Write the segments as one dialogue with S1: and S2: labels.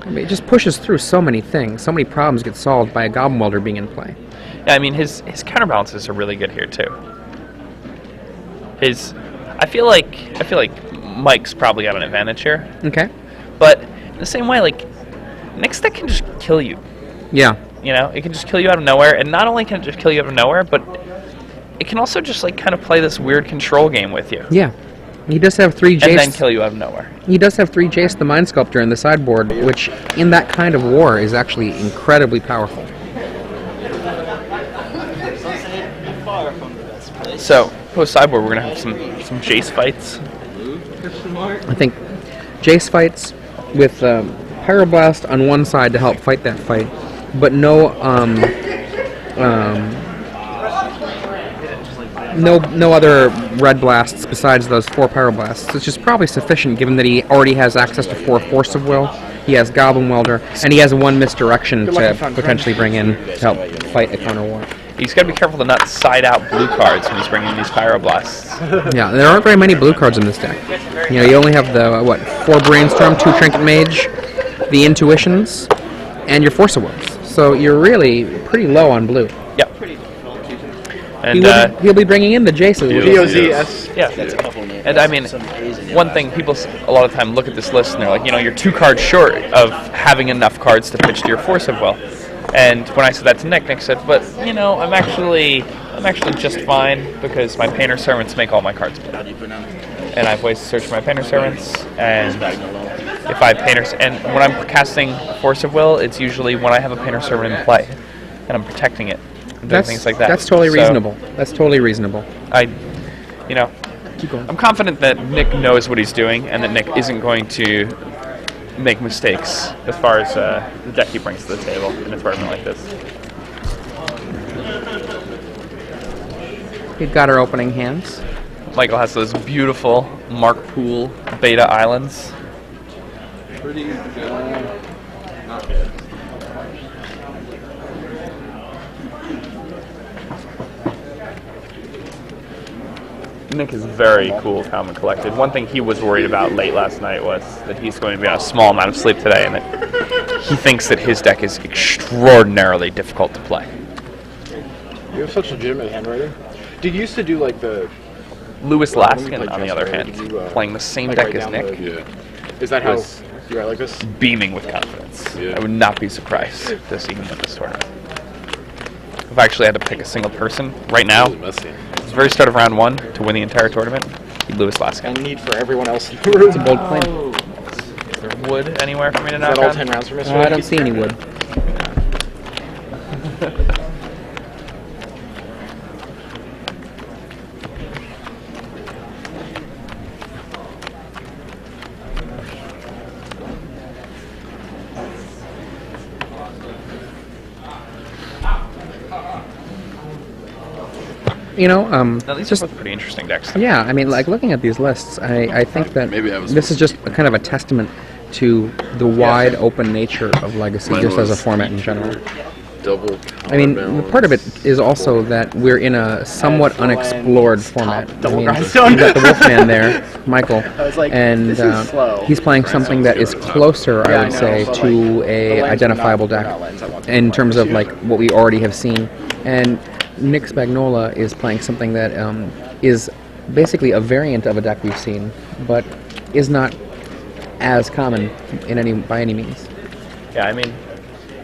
S1: I mean, it just pushes through so many things. So many problems get solved by a Goblin Welder being in play.
S2: Yeah, I mean, his counterbalances are really good here too. I feel like Mike's probably got an advantage here.
S1: Okay.
S2: But in the same way, like, Nick's deck can just kill you.
S1: Yeah.
S2: You know, it can just kill you out of nowhere, and not only can it just kill you out of nowhere, but it can also just like kind of play this weird control game with you.
S1: Yeah. He does have 3 Jace.
S2: And then kill you out of nowhere.
S1: He does have 3 Jace the Mind Sculptor in the sideboard, which in that kind of war is actually incredibly powerful.
S2: So, post sideboard, we're gonna have some Jace fights.
S1: I think Jace fights with Pyroblast on one side to help fight that fight, but no other red blasts besides those 4 Pyroblasts, which is probably sufficient given that he already has access to 4 Force of Will, he has Goblin Welder, and he has 1 Misdirection to potentially bring in to help fight a counter war.
S2: He's got to be careful to not side out blue cards when he's bringing in these Pyroblasts.
S1: Yeah, there aren't very many blue cards in this deck. You know, you only have the, 4 Brainstorm, 2 Trinket Mage, the Intuitions, and your Force of Wills. So you're really pretty low on blue.
S2: Yep. And
S1: he'll be bringing in the Jaces.
S3: DOZS.
S2: Yeah. And I mean, one thing, people a lot of time look at this list and they're like, you know, you're 2 cards short of having enough cards to pitch to your Force of Will. And when I said that to Nick, Nick said, but, you know, I'm actually just fine because my Painter Servants make all my cards blue. And I have ways to search for my Painter Servants, and if I and when I'm casting Force of Will, it's usually when I have a Painter Servant in play, and I'm protecting it, and doing things like that.
S1: That's totally reasonable. That's totally reasonable.
S2: I'm confident that Nick knows what he's doing, and that Nick isn't going to make mistakes as far as the deck he brings to the table in a tournament like this.
S1: We've got our opening hands.
S2: Michael has those beautiful Mark Poole Beta Islands.
S3: Pretty good. Not good.
S2: Nick is very cool, calm, and collected. One thing he was worried about late last night was that he's going to be on a small amount of sleep today, and that he thinks that his deck is extraordinarily difficult to play.
S3: You have such legitimate handwriting. Did you used to do like the...
S2: Lewis Laskin, on the other hand, playing the same deck as Nick,
S3: is that how you write like this?
S2: Beaming with confidence. I would not be surprised to see him win this tournament. If I actually had to pick a single person right now, at the very start of round 1 to win the entire tournament, be Lewis Laskin.
S3: And need for everyone else in the room.
S1: It's a bold claim.
S2: Is there wood anywhere for me to knock
S3: Is that all
S2: on?
S3: 10 rounds for Mr.
S1: I don't see any wood. You know,
S2: now, these are both pretty interesting decks.
S1: Yeah, I mean, like, looking at these lists, I think that this is just a kind of a testament to the wide open nature of Legacy, just as a format in general. I mean, part of it is also that we're in a somewhat unexplored format. I mean, you've got the Wolfman there, Michael, and he's playing something that is closer, I would say, to a identifiable deck in terms of like what we already have seen. And Nick Spagnola is playing something that is basically a variant of a deck we've seen, but is not as common by any means.
S2: Yeah, I mean,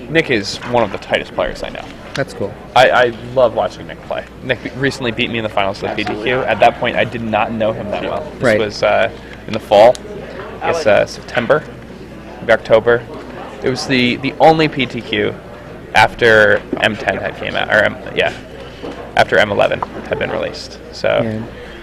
S2: Nick is one of the tightest players I know.
S1: That's cool.
S2: I love watching Nick play. Nick recently beat me in the finals of the PTQ. At that point, I did not know him that well. This was in the fall, I guess September, maybe October. It was the only PTQ after M10 had came out, or after M11 had been released. So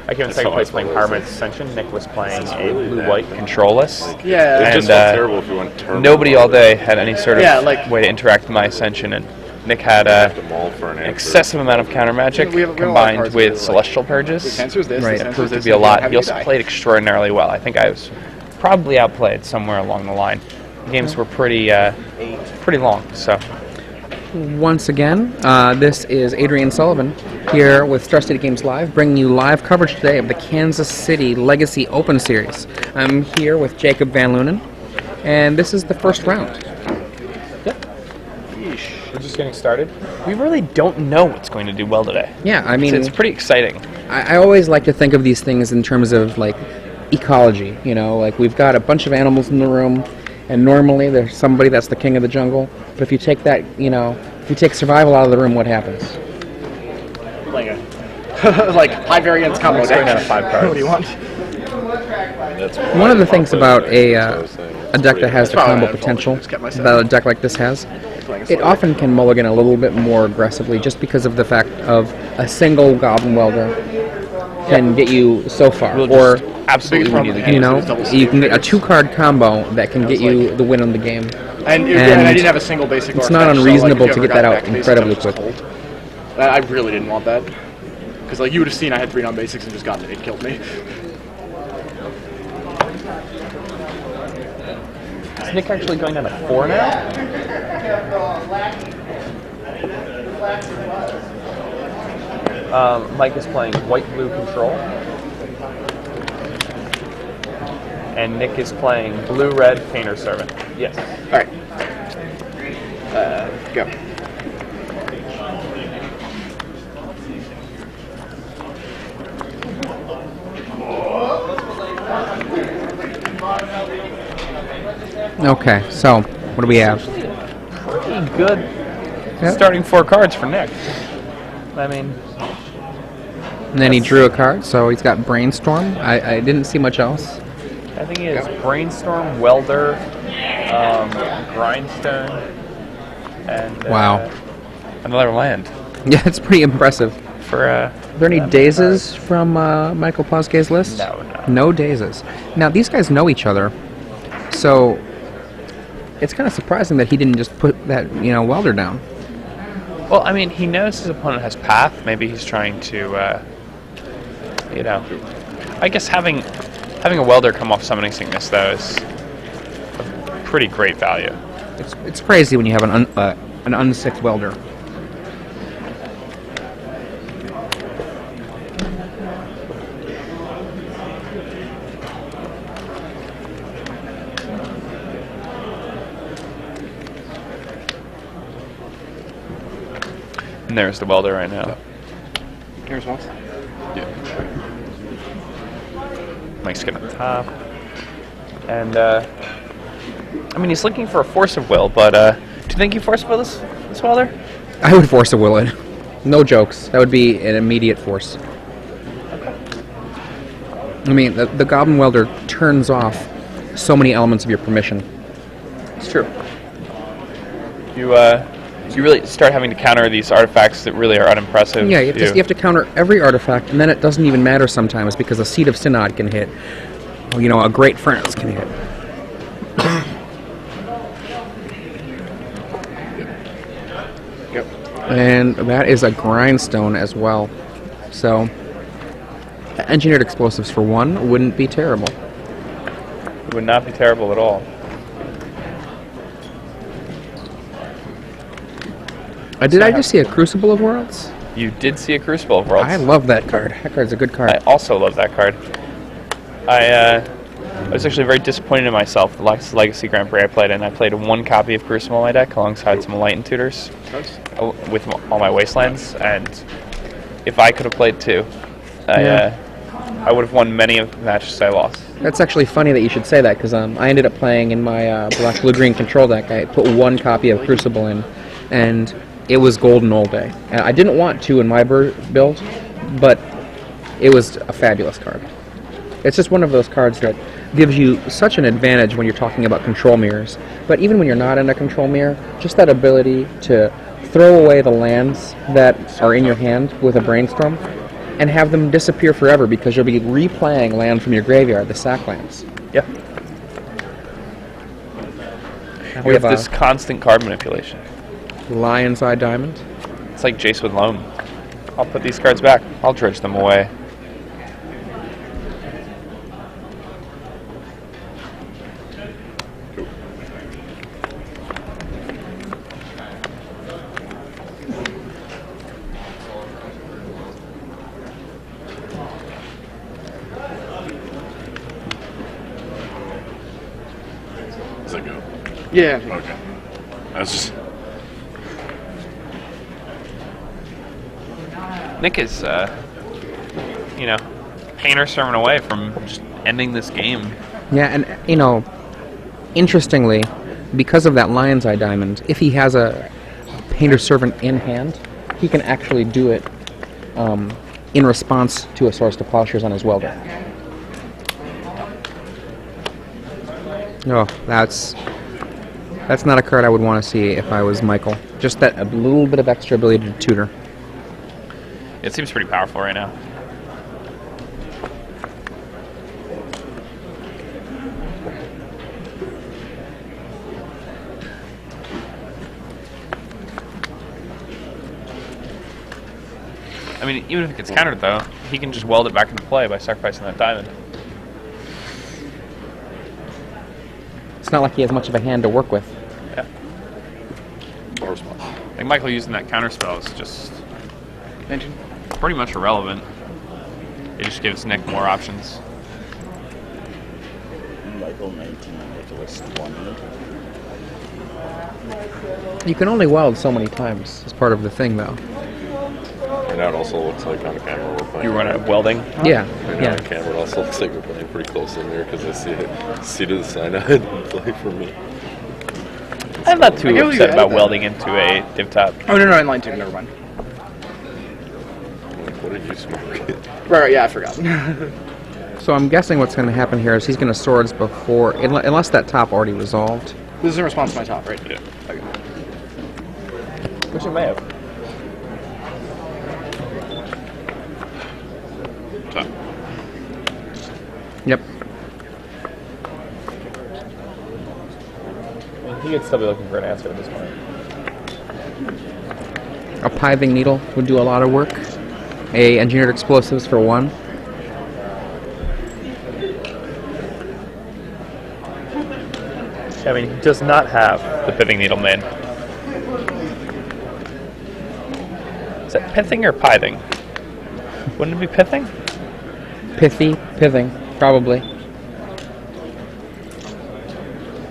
S2: I came in second place playing Pyramid Ascension. Nick was playing a blue-white controlless.
S3: Yeah,
S2: and
S3: just felt terrible if you went turbo.
S2: Nobody all day had any sort of way to interact with my Ascension, and Nick had an excessive amount of counter magic combined with Celestial Purges. It proved to be a lot. He also played extraordinarily well. I think I was probably outplayed somewhere along the line. The games were pretty long, so...
S1: Once again, this is Adrian Sullivan here with Star City Games Live, bringing you live coverage today of the Kansas City Legacy Open Series. I'm here with Jacob Van Lunen, and this is the first round.
S2: We're just getting started. We really don't know what's going to do well today.
S1: Yeah, I mean,
S2: it's pretty exciting.
S1: I always like to think of these things in terms of like ecology. You know, like we've got a bunch of animals in the room, and normally there's somebody that's the king of the jungle. But if you take that, you know, if you take survival out of the room, what happens?
S3: Like a like high variance combo deck.
S2: Out of 5 cards.
S3: What do you want?
S1: One of the things about a deck that has the combo potential that a deck like this has, it often can mulligan a little bit more aggressively just because of the fact of a single Goblin Welder can get you so far. Or,
S2: Absolutely win you the game.
S1: you know, you can get a 2-card combo that can get you the win on the game.
S3: And I didn't have a single basic.
S1: It's not unreasonable to get that out incredibly quickly.
S3: I really didn't want that. Because like you would have seen I had 3 non-basics and just gotten it. It killed me.
S2: Is Nick actually going down to 4 now? Mike is playing white-blue control. And Nick is playing blue-red Painter Servant. Yes.
S3: Alright. Go.
S1: Okay, so what do we have?
S2: Pretty good starting 4 cards for Nick. I mean...
S1: And then he drew a card, so he's got Brainstorm. I didn't see much else.
S2: I think he has Brainstorm, Welder, Grindstone, and
S1: Wow.
S2: another land.
S1: Yeah, it's pretty impressive.
S2: For
S1: Are there any dazes from Michael Pozgay's list?
S2: No.
S1: No dazes. Now, these guys know each other, so it's kind of surprising that he didn't just put that, you know, Welder down.
S2: Well, I mean, he knows his opponent has Path. Maybe he's trying to, you know... I guess having a Welder come off Summoning Sickness, though, is a pretty great value.
S1: It's crazy when you have an unsicked Welder.
S2: And there's the Welder right now.
S3: Here's one.
S2: Mike's getting up top. And, I mean, he's looking for a Force of Will, but, do you think he Force of Will this Welder?
S1: I would force a Will it. No jokes. That would be an immediate force. I mean, the Goblin Welder turns off so many elements of your permission.
S2: It's true. You really start having to counter these artifacts that really are unimpressive.
S1: Yeah, you have to counter every artifact, and then it doesn't even matter sometimes because a Seed of Synod can hit. Or, you know, a Great Furnace can hit.
S3: Yep.
S1: And that is a Grindstone as well. So, engineered explosives for 1 wouldn't be terrible.
S2: It would not be terrible at all.
S1: Did I just see a Crucible of Worlds?
S2: You did see a Crucible of Worlds.
S1: I love that card. That card's a good card.
S2: I also love that card. I was actually very disappointed in myself. The Legacy Grand Prix I played in, I played 1 copy of Crucible in my deck alongside some Enlightened Tutors with all my Wastelands, and if I could have played 2, I would have won many of the matches I lost.
S1: That's actually funny that you should say that, because I ended up playing in my black blue green control deck. I put 1 copy of Crucible in, and it was golden all day. And I didn't want 2 in my build, but it was a fabulous card. It's just one of those cards that gives you such an advantage when you're talking about control mirrors. But even when you're not in a control mirror, just that ability to throw away the lands that are in your hand with a Brainstorm and have them disappear forever because you'll be replaying land from your graveyard, the sack lands.
S2: Yep. We have this constant card manipulation.
S1: Lion's Eye Diamond.
S2: It's like Jace with Loam. I'll put these cards back. I'll dredge them away.
S3: Yeah.
S4: Okay. I was just...
S2: Nick is, painter serving away from just ending this game.
S1: Yeah, and, interestingly, because of that lion's eye diamond, if he has a painter servant in hand, he can actually do it in response to a Swords to Plowshares on his welder. Oh, that's not a card I would want to see if I was Michael. Just that a little bit of extra ability to tutor.
S2: It seems pretty powerful right now. I mean, even if it gets countered, though, he can just weld it back into play by sacrificing that diamond.
S1: It's not like he has much of a hand to work with.
S2: Yeah. Like Michael using that counter spell is just pretty much irrelevant. It just gives Nick more options.
S5: Michael 19, Nicholas 20.
S1: You can only weld so many times as part of the thing, though.
S4: And now it also looks like on camera we're playing.
S2: You run out welding?
S1: Yeah.
S4: Right now on camera it also looks like we're playing pretty close in there because I see the sign ahead and play for me.
S2: I'm not too upset about welding into a div top.
S3: Oh, no, in line 2, never mind.
S4: What did you smoke?
S3: Right, yeah, I forgot.
S1: So I'm guessing what's going to happen here is he's going to swords before, unless that top already resolved.
S3: This is in response to my top, right?
S4: Yeah.
S3: Okay.
S2: Which it may have.
S4: Top.
S1: Yep.
S2: I mean, he could still be looking for an answer at this point.
S1: A pithing needle would do a lot of work. A engineered explosives for 1.
S2: I mean, he does not have the pithing needle main. Is that pithing or pithing? Wouldn't it be pithing?
S1: Pithing, probably.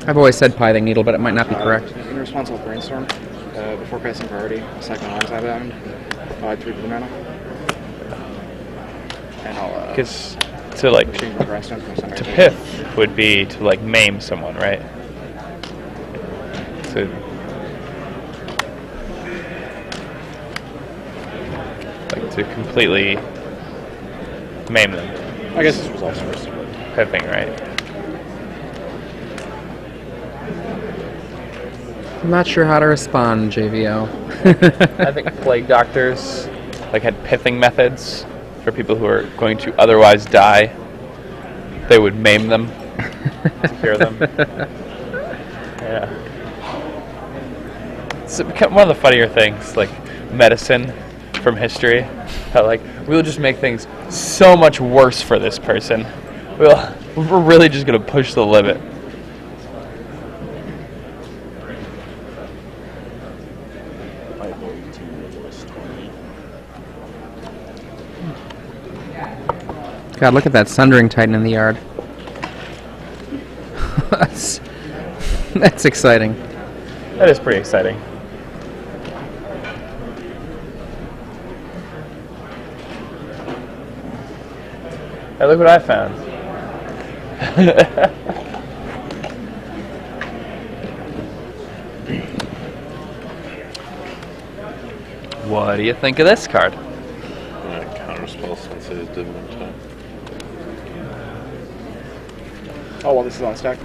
S1: I've always said pithing needle, but it might not be correct.
S3: In response to brainstorm, before casting priority, second alongside that, provide 3 blue mana. And I'll
S2: Because to like
S3: exchange my grindstone for a center.
S2: to pith would be to like maim someone, right? To like to completely maim them.
S3: I guess this resolves first.
S2: Pithing, right?
S1: I'm not sure how to respond, JVO.
S2: I think plague doctors like had pithing methods for people who are going to otherwise die. They would maim them to cure them. Yeah. It's one of the funnier things, like medicine from history. How like we'll just make things so much worse for this person. We're really just gonna push the limit.
S5: Michael 18, Nicholas 20.
S1: God, look at that Sundering Titan in the yard. That's exciting.
S2: That is pretty exciting. Hey, look what I found. What do you think of this card?
S4: Counter spell since it did one time.
S3: Oh, well, this is on stack.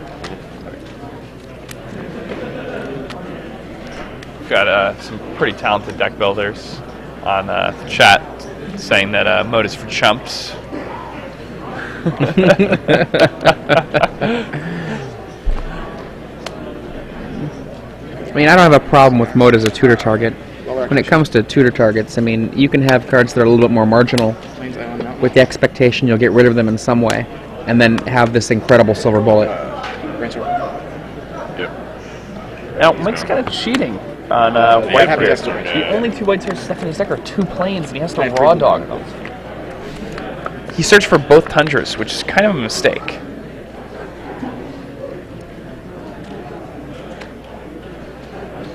S2: Got some pretty talented deck builders on the chat saying that mode is for chumps.
S1: I mean, I don't have a problem with mode as a tutor target. When it comes to tutor targets, I mean, you can have cards that are a little bit more marginal with the expectation you'll get rid of them in some way, and then have this incredible silver bullet.
S4: Yep.
S2: Now, Mike's kind of cheating on white
S3: happy
S2: here.
S3: to
S2: The only 2 white cards left in his deck are 2 planes, and he has to raw dog them. He searched for both Tundras, which is kind of a mistake.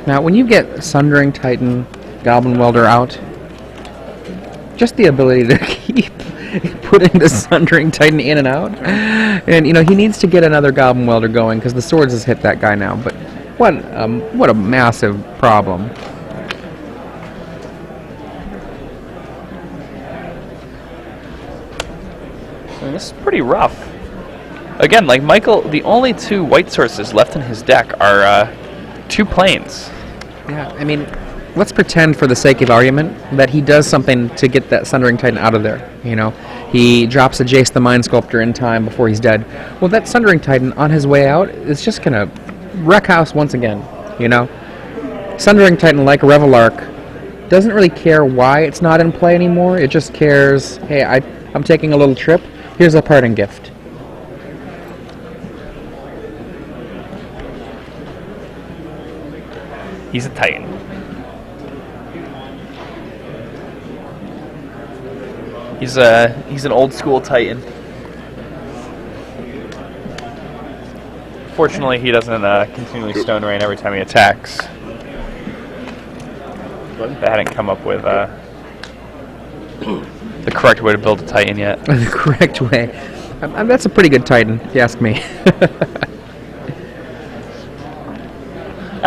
S1: Now, when you get Sundering Titan, Goblin Welder out, just the ability to keep putting the Sundering Titan in and out, and he needs to get another Goblin Welder going because the swords has hit that guy now. But what a massive problem.
S2: And this is pretty rough. Again, like Michael, the only 2 white sources left in his deck are 2 planes.
S1: Yeah, I mean, let's pretend for the sake of argument that he does something to get that Sundering Titan out of there. He drops a Jace the Mind Sculptor in time before he's dead. Well, that Sundering Titan on his way out is just going to wreck house once again, Sundering Titan, like Revelark, doesn't really care why it's not in play anymore. It just cares, hey, I'm taking a little trip. Here's a parting gift.
S2: He's a Titan. He's an old school Titan. Fortunately, he doesn't continually stone rain every time he attacks. But they hadn't come up with the correct way to build a Titan yet.
S1: The correct way. That's a pretty good Titan, if you ask me.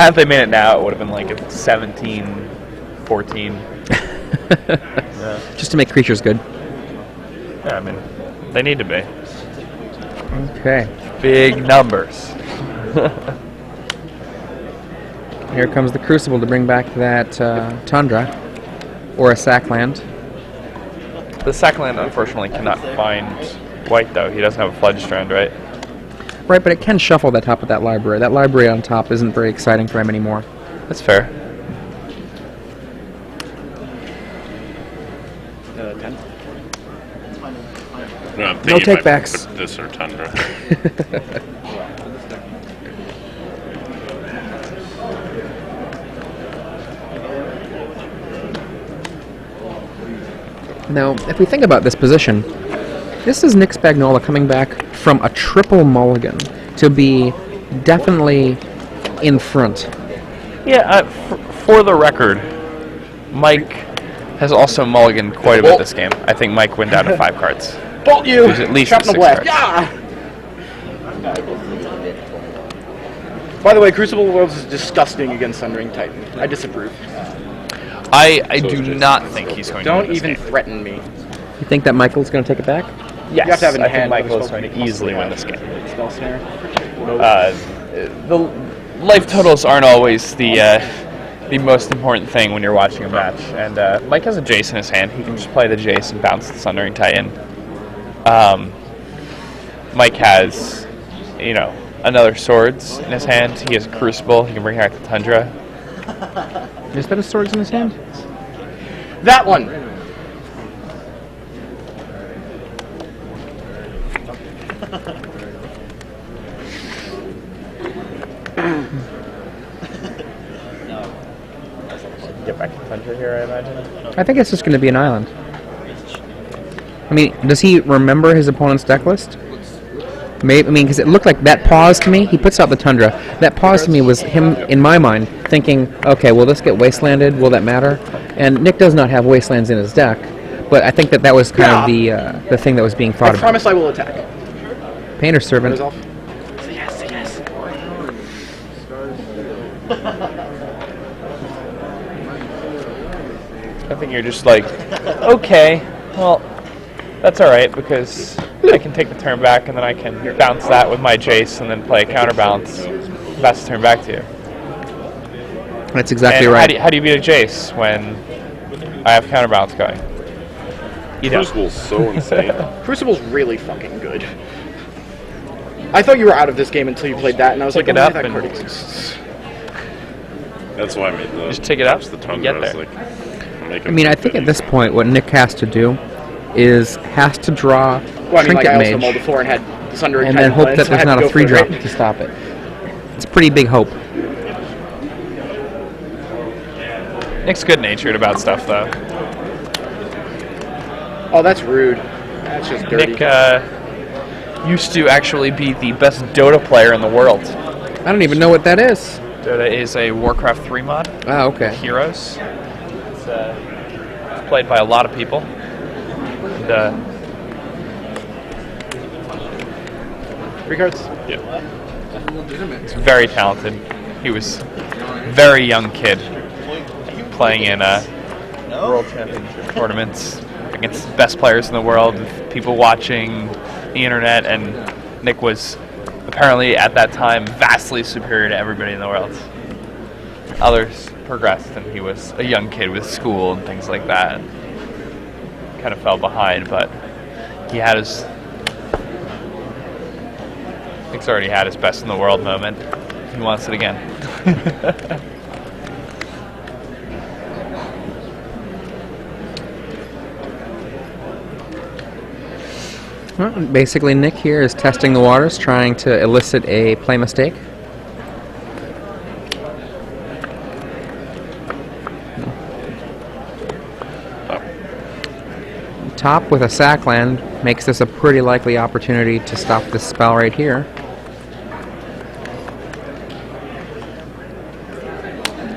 S2: If they made it now, it would have been like a 17, 14. Yeah.
S1: Just to make creatures good.
S2: Yeah, I mean, they need to be.
S1: Okay.
S2: Big numbers.
S1: Here comes the Crucible to bring back that Tundra, or a Sackland.
S2: The Sackland, unfortunately, cannot find white, though. He doesn't have a Fledge Strand, right?
S1: Right, but it can shuffle the top of that library. That library on top isn't very exciting for him anymore.
S2: That's fair.
S3: 10.
S4: No, I'm
S1: No
S4: thinking
S1: takebacks.
S4: put this or Tundra.
S1: Now, if we think about this position, this is Nick Spagnolo coming back from a triple mulligan to be definitely in front.
S2: Yeah, for the record, Mike has also mulliganed quite a bit this game. I think Mike went down to 5 cards.
S3: Bolt you!
S2: There's at least
S3: Trapped in
S2: 6
S3: the blast.
S2: cards.
S3: Yeah! By the way, Crucible Worlds is disgusting against Sundering Titan. I disapprove.
S2: I do not think he's going to win
S3: Don't
S2: this
S3: even
S2: game.
S3: threaten me.
S1: You think that Michael's going to take it back?
S2: Yes,
S3: You have to have it in
S2: I think
S3: hand,
S2: Michael
S3: but
S2: is
S3: it's
S2: going to
S3: supposed to
S2: easily
S3: be
S2: win this game.
S3: Spell Snare.
S2: The life totals aren't always the most important thing when you're watching a match. And Mike has a Jace in his hand. He can just play the Jace and bounce the Sundering Titan. Mike has, another Swords in his hand. He has a Crucible. He can bring back the Tundra.
S1: Is that a Swords in his hand?
S3: That one!
S2: Get back to Tundra here, I imagine.
S1: I think it's just going to be an island. I mean, does he remember his opponent's deck list? Maybe, because it looked like that pause to me. He puts out the Tundra. That pause to me was him, in my mind, thinking, okay, will this get wastelanded? Will that matter? And Nick does not have wastelands in his deck, but I think that was kind of the thing that was being thought
S3: I
S1: about.
S3: promise I will attack.
S1: Painter Servant.
S3: Say yes, say yes.
S2: I think you're just like, okay, well, that's alright, because I can take the turn back, and then I can bounce that with my Jace, and then play a counterbalance. That's the turn back to you.
S1: That's exactly
S2: And
S1: right.
S2: how do you beat a Jace when I have counterbalance going? You don't.
S4: Crucible's so insane.
S3: Crucible's really fucking good. I thought you were out of this game until you played that, and I was
S2: Pick
S3: like,
S2: it
S3: oh,
S2: up
S3: that
S2: and-
S3: card exists.
S4: That's why I made the
S2: Just take it up
S4: the
S2: and
S4: Tundra.
S2: get
S4: I was
S2: there.
S4: like, make
S1: I mean, I think at this point, what Nick has to do is has to draw
S3: Well, I mean, like,
S1: Trinket
S3: I also
S1: Mage
S3: mulled before and had Sundering
S1: and
S3: Titan
S1: then hope
S3: plans,
S1: that
S3: so I
S1: there's
S3: had
S1: not
S3: to
S1: a
S3: go for
S1: 3-drop
S3: it.
S1: to stop it. It's pretty big hope.
S2: Nick's good-natured about stuff, though.
S3: Oh, that's rude. That's just dirty.
S2: Nick used to actually be the best Dota player in the world.
S1: I don't even know what that is.
S2: Dota is a Warcraft 3 mod.
S1: Ah, okay.
S2: Heroes. It's played by a lot of people. And,
S3: 3 cards?
S4: Yeah.
S2: he's very talented. He was a very young kid playing in World Championship tournaments against the best players in the world, with people watching the internet, and Nick was apparently at that time vastly superior to everybody in the world. Others progressed, and he was a young kid with school and things like that. Kind of fell behind, but he had his... Nick's already had his best in the world moment. He wants it again.
S1: Well, basically, Nick here is testing the waters, trying to elicit a play mistake. Top with a sack land makes this a pretty likely opportunity to stop this spell right here.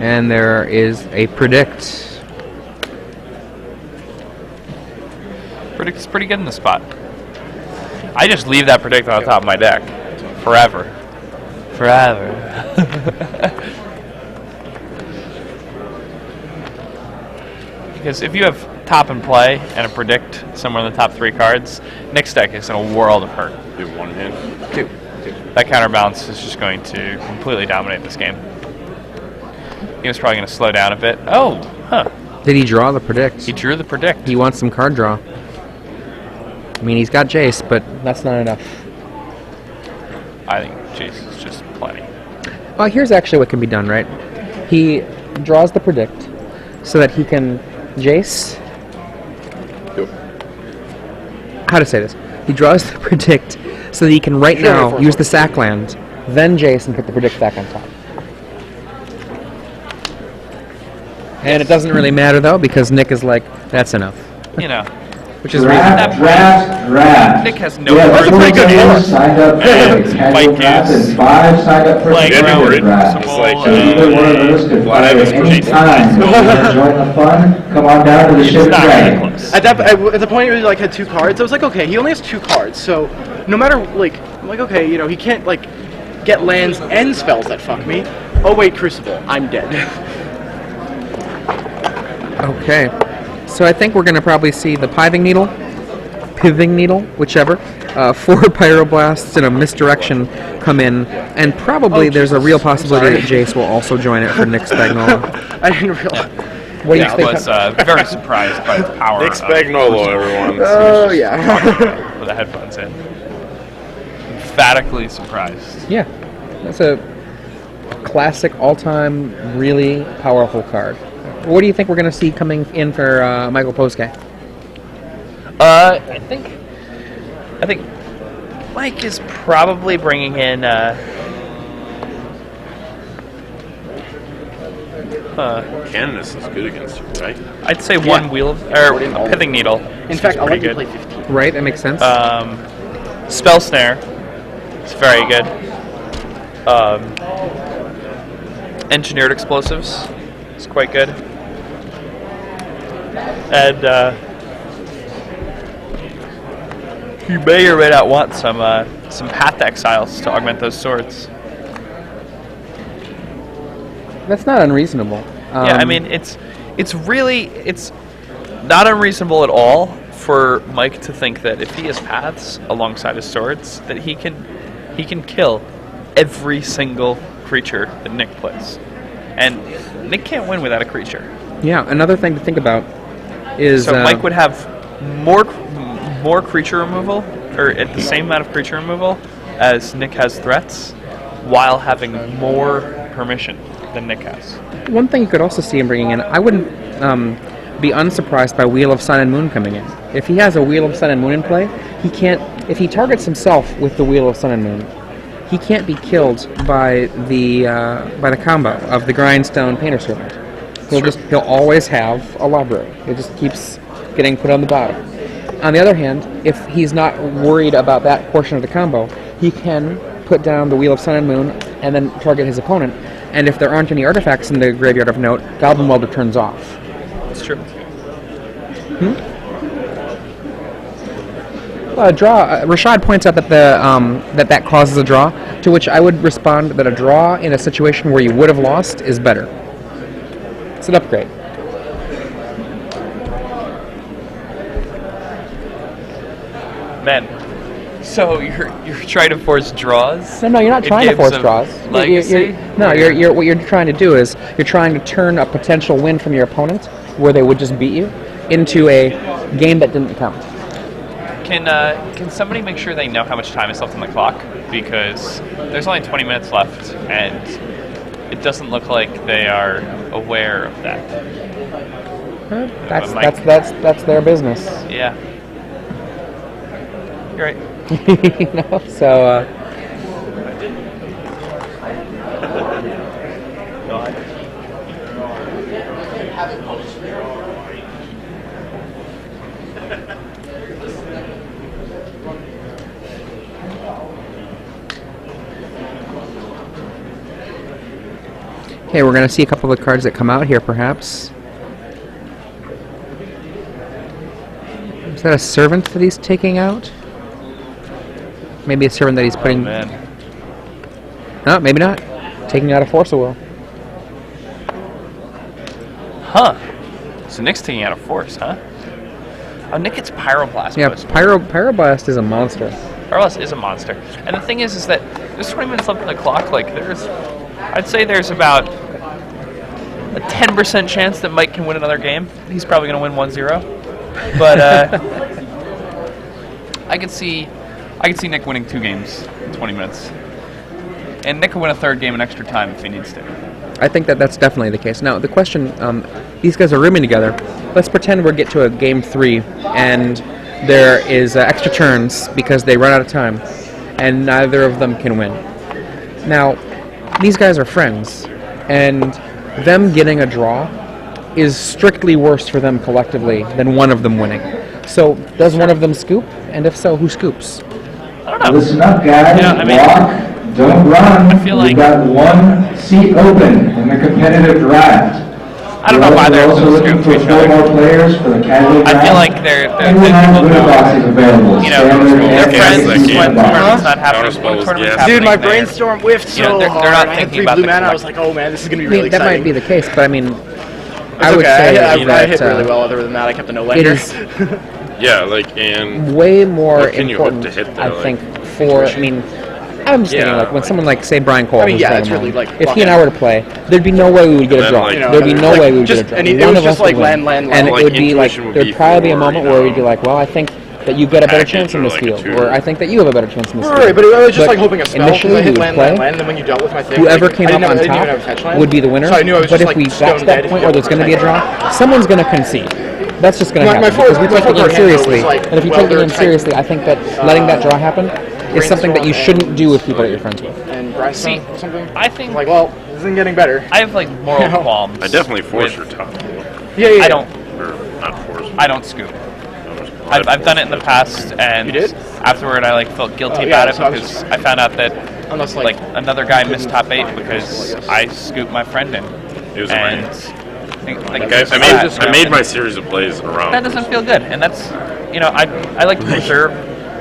S1: And there is a predict.
S2: Predict's pretty good in the spot. I just leave that predict on the top of my deck. Forever. Forever. Because if you have top and play and a predict somewhere in the top 3 cards, Nick's deck is in a world of hurt.
S4: You have 1 hand?
S2: 2. That counterbalance is just going to completely dominate this game. He was probably going to slow down a bit. Oh, huh.
S1: Did he draw the predict?
S2: He drew the predict.
S1: He wants some card draw. I mean, he's got Jace, but that's not enough.
S2: I think Jace is just plenty.
S1: Well, here's actually what can be done, right? He draws the predict so that he can Jace. How to say this? He draws the predict so that he can right now use the sack land, then Jace, and put the predict back on top. And it doesn't really matter though, because Nick is like, that's enough.
S2: You know.
S1: Which is
S6: draft.
S2: Nick has no
S6: That's
S2: pretty good
S6: players signed up for
S2: And
S6: casual
S2: Mike
S6: draft,
S2: is
S6: and 5 signed up for
S2: playing
S6: standard
S4: around
S6: draft.
S4: with like,
S6: So either one of those could play at any time. So if you want to join the fun, come on down to the ship
S2: not really
S6: dragon.
S2: close.
S3: At the point where he like had 2 cards, I was like, okay, he only has 2 cards, so no matter like, I'm like, okay, you know, he can't like get lands and spells that fuck me. Oh wait, Crucible, I'm dead.
S1: Okay. So I think we're going to probably see the Pithing Needle, whichever, 4 Pyroblasts in a misdirection come in, and probably there's a real possibility that Jace will also join it for Nick Spagnolo.
S3: I didn't realize.
S1: What do you
S2: I
S1: think?
S2: was very surprised by the power
S4: Nick
S2: of
S4: Spagnolo, everyone.
S3: Oh yeah.
S2: with the headphones in. Emphatically surprised.
S1: Yeah. That's a classic, all-time, really powerful card. What do you think we're going to see coming in for Michael Pozsgay?
S2: I think Mike is probably bringing in
S4: Candace is good against you, right?
S2: I'd say one wheel of, or a Pithing Needle.
S3: In fact, I'll
S2: pretty
S3: let you
S2: good.
S3: play 15.
S1: Right, that makes sense.
S2: Spell Snare. It's very good. Engineered Explosives. It's quite good. And you may or may not want some Path Exiles to augment those swords.
S1: That's not unreasonable.
S2: Yeah, I mean it's not unreasonable at all for Mike to think that if he has paths alongside his swords, that he can kill every single creature that Nick plays, and Nick can't win without a creature.
S1: Yeah, another thing to think about is...
S2: So Mike would have more creature removal, or at the same amount of creature removal as Nick has threats, while having more permission than Nick has.
S1: One thing you could also see him bringing in, I wouldn't be unsurprised by Wheel of Sun and Moon coming in. If he has a Wheel of Sun and Moon in play, he can't... If he targets himself with the Wheel of Sun and Moon, he can't be killed by the combo of the Grindstone Painter Servant. He'll always have a library. It just keeps getting put on the bottom. On the other hand, if he's not worried about that portion of the combo, he can put down the Wheel of Sun and Moon and then target his opponent, And if there aren't any artifacts in the Graveyard of Note, Goblin Welder turns off.
S2: It's true.
S1: Draw. Rashad points out that that causes a draw, to which I would respond that a draw in a situation where you would have lost is better. It's an upgrade.
S2: Man, so you're trying to force draws?
S1: No, you're not trying to force draws.
S2: Legacy?
S1: You're what you're trying to do is you're trying to turn a potential win from your opponent, where they would just beat you, into a game that didn't count.
S2: Can somebody make sure they know how much time is left on the clock? Because there's only 20 minutes left, and it doesn't look like they are aware of that.
S1: That's their business.
S2: Yeah. You're right.
S1: So. Okay, we're going to see a couple of the cards that come out here, perhaps. Is that a servant that he's taking out? Maybe a servant that he's putting...
S2: Oh, man.
S1: No, maybe not. Taking out a Force of Will.
S2: Huh. So Nick's taking out a Force, huh? Oh, Nick gets Pyroblast.
S1: Yeah, Pyroblast is a monster.
S2: Pyroblast is a monster. And the thing is that there's 20 minutes left on the clock. Like, I'd say there's about a 10% chance that Mike can win another game. He's probably going to win 1-0. But I could see Nick winning 2 games in 20 minutes. And Nick can win a 3rd game in extra time if he needs to.
S1: I think that's definitely the case. Now, the question, these guys are rooming together. Let's pretend we get to a game 3 and there is extra turns because they run out of time and neither of them can win. Now, these guys are friends, and them getting a draw is strictly worse for them collectively than one of them winning. So, does one of them scoop? And if so, who scoops?
S2: I don't know.
S6: Listen up, guys.
S2: Yeah, I mean,
S6: Walk. Don't run.
S2: I feel like-
S6: We've got 1 seat open in the competitive draft.
S2: I don't know why they're
S6: also looking
S2: scooping
S6: for
S2: each
S6: 4
S2: other.
S6: more players for the casual draft.
S2: I feel like they're
S6: And we have
S2: people
S6: winner
S2: who,
S6: boxes available.
S2: you know,
S6: Standard
S2: they're
S6: and
S2: friends
S4: that
S2: when
S4: game.
S2: tournament's not happening.
S4: Counterspell
S2: When
S4: was
S2: tournament's
S4: gas.
S2: happening,
S3: Dude, my
S2: they're-
S3: brainstorm whiffed
S2: You know,
S3: so
S2: they're
S3: hard.
S2: not
S3: I had
S2: thinking
S3: 3
S2: about
S3: blue
S2: the
S3: mana. I
S2: collect-
S3: was like, oh man, this is going to be
S1: I
S3: really
S1: mean, that
S3: exciting.
S1: might be the case, but I mean,
S3: It's
S1: I would
S3: okay.
S1: say
S3: I
S1: that
S3: hit really well. Other than that, I kept the
S1: it
S3: no-lander.
S1: is
S4: Yeah, like, and
S1: way more
S4: What can you hope
S1: important,
S4: to hit there,
S1: I
S4: like,
S1: think, for, I mean, I'm just thinking,
S4: Yeah,
S1: like, when
S4: like-
S1: someone like, say, Brian Cole,
S3: I mean,
S1: who's
S3: yeah,
S1: playing
S3: it's
S1: alone,
S3: really, like,
S1: if he and I
S3: fucking-
S1: were to play, there'd be no way we would get a
S4: then,
S1: draw.
S4: like,
S1: There'd be no
S3: like,
S1: way we would
S3: just-
S1: get a draw.
S3: and it
S1: One
S3: was
S1: of
S3: just
S1: us would
S3: like
S1: win.
S3: land.
S1: And
S4: Like,
S1: it would be like,
S4: intuition would
S1: there'd
S4: be
S1: probably be a
S4: for,
S1: moment
S4: you
S1: where
S4: know,
S1: we'd be like, well, I think that you get a better
S4: package
S1: chance in
S4: or
S1: this
S4: like a
S1: field,
S4: tutor.
S1: or I think that you have a better chance in this field.
S3: Right, but it was just
S1: But
S3: like hoping a spell.
S1: initially
S3: I
S1: we
S3: hit
S1: would
S3: land,
S1: play.
S3: and then when you dealt with my thing,
S1: Whoever
S3: like,
S1: came
S3: I
S1: up
S3: didn't
S1: on
S3: have- I didn't even have a
S1: top
S3: fetch land.
S1: would be the winner.
S3: So I knew I was
S1: But
S3: just,
S1: if
S3: like,
S1: we got to
S3: stone
S1: that
S3: dead
S1: point
S3: if
S1: where
S3: you
S1: there's going to be a
S3: don't
S1: draw, someone's going to concede. That's just going to
S3: My
S1: happen
S3: fourth-
S1: because we
S3: my
S1: take the
S3: fourth
S1: game
S3: hand, though, was,
S1: seriously.
S3: like,
S1: And if you take the
S3: welder
S1: game
S3: type,
S1: seriously, I think that letting that draw happen is something that you shouldn't do with people that you're friends with.
S3: And Grindstone
S2: See,
S3: or something.
S2: I think
S3: Like, well, this isn't getting better.
S2: I have like moral qualms.
S4: I definitely force
S2: with-
S4: your top.
S3: Yeah.
S2: I don't.
S4: Or not force.
S2: I don't scoop. I've done it in the past, and
S3: You did?
S2: afterward I like felt guilty
S3: Oh, yeah,
S2: about it
S3: so I was
S2: because I found out that
S3: Unless,
S2: like another guy missed top 8 because I scooped my friend in,
S4: It was
S2: and
S4: amazing.
S2: like,
S4: I made my series of plays around.
S2: that doesn't feel good, and that's I like to preserve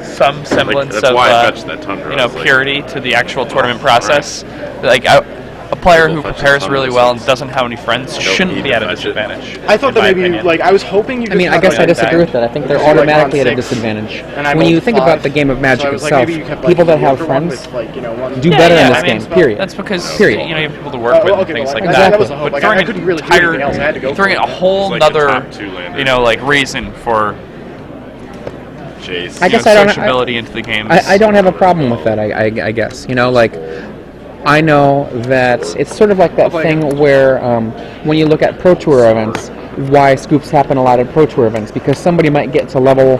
S2: some semblance
S4: that's
S2: of
S4: why I fetched that Tundra. I was like,
S2: purity to the actual tournament process. Like a player who
S4: Fetch
S2: prepares
S4: Tundra
S2: really well and
S4: six.
S2: doesn't have any friends shouldn't
S4: need
S2: be
S4: to
S2: at a
S4: fetch it.
S2: disadvantage.
S3: I thought
S2: in
S3: that
S2: my
S3: maybe,
S2: opinion.
S3: like, I was hoping you could
S1: I mean, I guess I disagree with that. I think they're
S3: Because you're, like,
S1: automatically at a
S3: on 6,
S1: disadvantage.
S3: and I
S1: When you
S3: rolled
S1: think
S3: 5,
S1: about the game of Magic
S3: so I was like,
S1: itself,
S3: maybe you kept, like,
S1: people that
S3: the
S1: have
S3: other one
S1: friends
S3: with, like, you know, one-
S1: do
S2: Yeah,
S1: better
S2: yeah,
S1: in this
S2: I mean,
S1: game, period.
S2: That's because
S1: Period.
S2: you have people to work with and
S3: okay,
S2: things
S3: well,
S2: like
S3: like,
S2: that.
S3: that was a hope.
S2: But
S3: Like,
S2: throwing
S3: I couldn't really do anything else. I had to go
S2: throwing
S3: for
S2: a
S3: it.
S2: whole
S4: It's like your
S2: nother,
S4: top 2 landers.
S2: like reason for
S4: Chase.
S1: I guess I don't-
S2: sociability into the game.
S1: I don't have a problem with that, I guess. You know, like, I know that it's sort of like that thing where when you look at Pro Tour events, why scoops happen a lot at Pro Tour events, because somebody might get to level,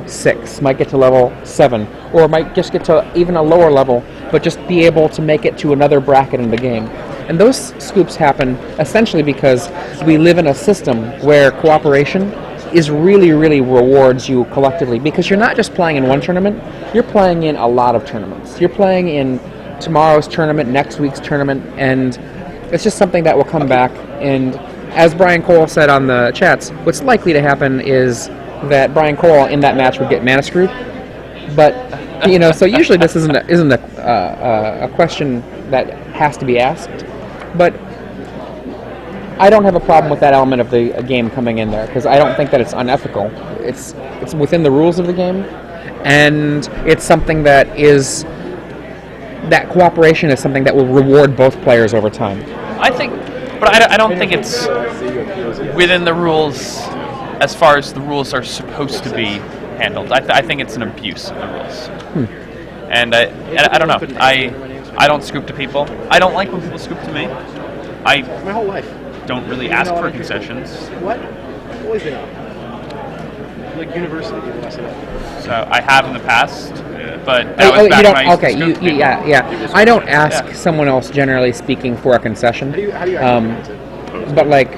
S1: 6, might get to level 7, or might just get to even a lower level, but just be able to make it to another bracket in the game. And those scoops happen essentially because we live in a system where cooperation is really, really rewards you collectively, because you're not just playing in one tournament, you're playing in a lot of tournaments. You're playing in tomorrow's tournament, next week's tournament, and it's just something that will come back. And as Brian Cole said on the chats, what's likely to happen is that Brian Cole in that match would get mana screwed. But so usually this isn't a question that has to be asked. But I don't have a problem with that element of the game coming in there because I don't think that it's unethical. It's within the rules of the game, and it's something that cooperation is something that will reward both players over time.
S2: I think, but I don't think it's within the rules as far as the rules are supposed to be handled. I think it's an abuse of the rules. And I don't know. I don't scoop to people. I don't like when people scoop to me.
S3: My whole life.
S2: Don't really ask for concessions.
S3: What? Always been up. Like university people mess it up.
S2: So I have in the past, but that was back when I used to scoop to people.
S1: Yeah. I don't ask someone else, generally speaking, for a concession.
S3: How do you
S1: but like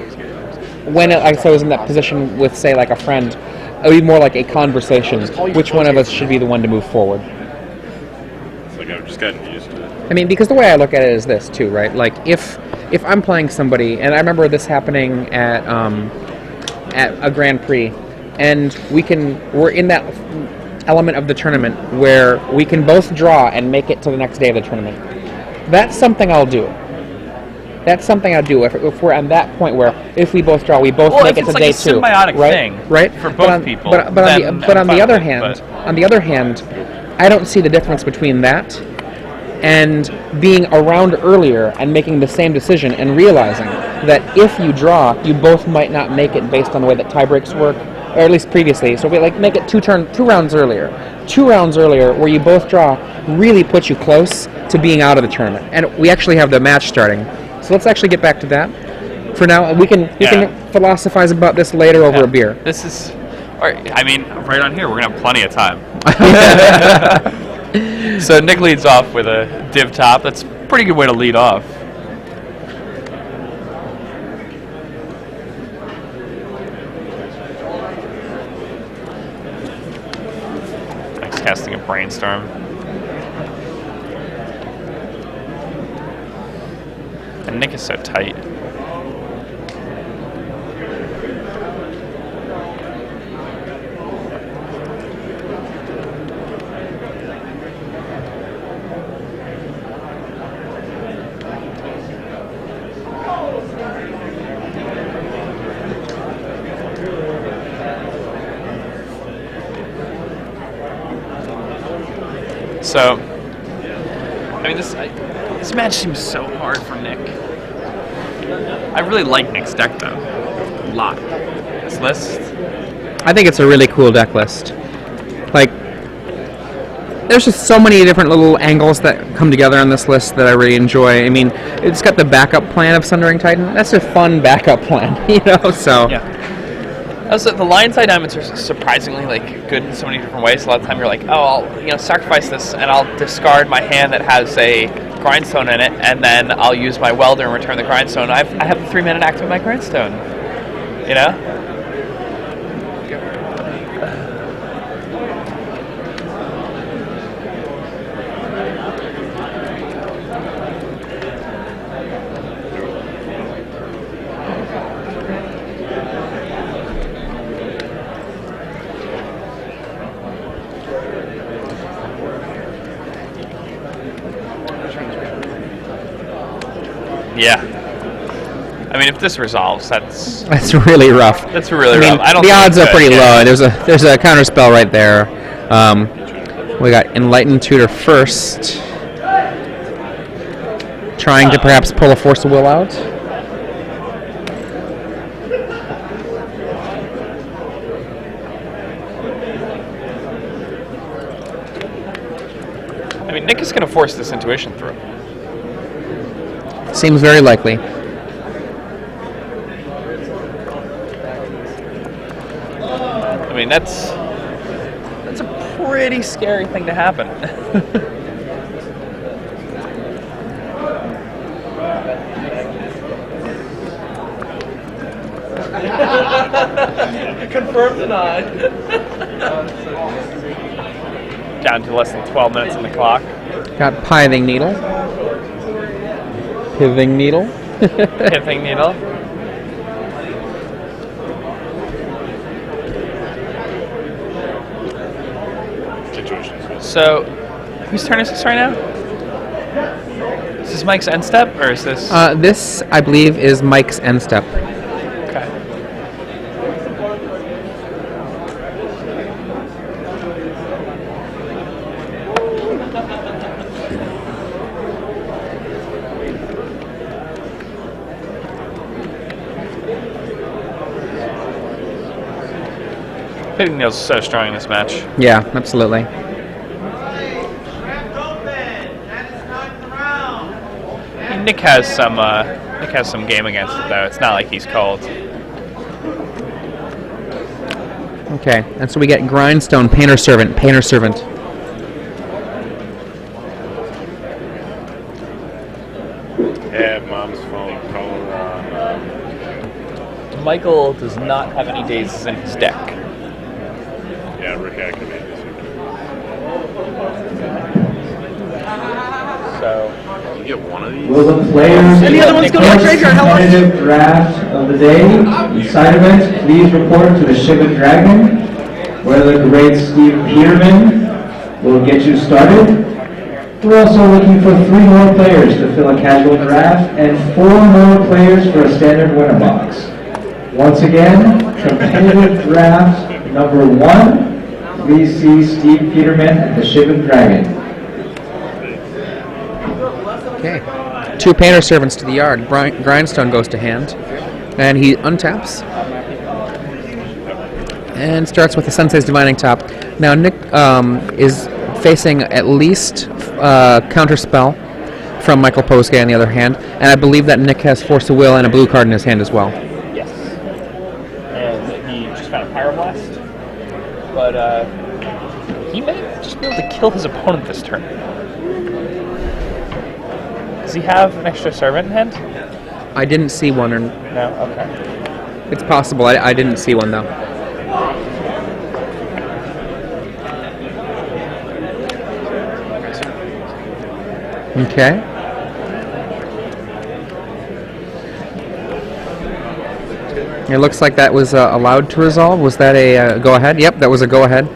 S1: when I was in that position with, say, like a friend, it would be more like a conversation. Which one of us should be the one to move forward?
S4: It's like I've just gotten used to it.
S1: I mean, because the way I look at it is this too, right? Like if I'm playing somebody, and I remember this happening at a Grand Prix, and we're in that element of the tournament where we can both draw and make it to the next day of the tournament. That's something I'll do. That's something I'll do if we're at that point where if we both draw, we both make it to day 2.
S2: It's like a symbiotic thing,
S1: right?
S2: For both people.
S1: But on the other hand, I don't see the difference between that and being around earlier and making the same decision and realizing that if you draw, you both might not make it based on the way that tie breaks work, or at least previously. So we make it 2 rounds earlier. 2 rounds earlier, where you both draw, really puts you close to being out of the tournament. And we actually have the match starting. So let's actually get back to that. For now, we can philosophize about this later over a beer.
S2: This is, right on here, we're gonna have plenty of time. So Nick leads off with a div top. That's a pretty good way to lead off. Nick's casting a brainstorm. And Nick is so tight. So, this match seems so hard for Nick. I really like Nick's deck, though. A lot. This list.
S1: I think it's a really cool deck list. Like, there's just so many different little angles that come together on this list that I really enjoy. I mean, it's got the backup plan of Sundering Titan. That's a fun backup plan, so...
S2: Yeah. Also, the Lion-Side Diamonds are surprisingly good in so many different ways. A lot of time you're like, oh, I'll sacrifice this and I'll discard my hand that has a grindstone in it, and then I'll use my welder and return the grindstone. I have the 3-minute activate my grindstone. Yeah. I mean, if this resolves, that's
S1: really rough.
S2: That's really rough.
S1: The odds are pretty low. There's a counter spell right there. We got Enlightened Tutor first, trying to perhaps pull a Force of Will out.
S2: I mean, Nick is going to force this intuition through.
S1: Seems very likely.
S2: I mean, that's a pretty scary thing to happen.
S3: Confirmed denied.
S2: Down to less than 12 minutes on the clock.
S1: Got Pithing Needle. Pithing Needle.
S2: Pithing Needle. So, whose turn is this right now? Is this Mike's end step, or is this...
S1: This, I believe, is Mike's end step.
S2: Okay. Pithing Needle's so strong in this match.
S1: Yeah, absolutely.
S2: Nick has some game against it though. It's not like he's cold.
S1: Okay, and so we get Grindstone, Painter Servant, Painter Servant.
S4: Yeah, mom's phone calling on.
S2: Michael does not have any daisies in his deck.
S4: Yeah, Rick activated this week.
S2: So
S4: You get one of these?
S6: Will the players
S3: And the other one's going to my graveyard. How much?
S6: competitive draft of the day inside of it, please report to the Shivan Dragon, where the great Steve Peterman will get you started. We're also looking for 3 more players to fill a casual draft and 4 more players for a standard winner box. Once again, competitive draft number 1. Please see Steve Peterman at the Shivan Dragon.
S1: Okay. 2 Painter Servants to the yard. Grindstone goes to hand. And he untaps. And starts with the Sensei's Divining Top. Now Nick is facing at least Counterspell from Michael Pozsgay on the other hand. And I believe that Nick has Force of Will and a blue card in his hand as well.
S2: yes, and he just found a Pyroblast, but he may just be able to kill his opponent this turn. Does he have an extra servant in hand?
S1: I didn't see one. Or
S2: No. Okay.
S1: it's possible. I didn't see one though. Okay. It looks like that was allowed to resolve. Was that a go-ahead? Yep, that was a go-ahead.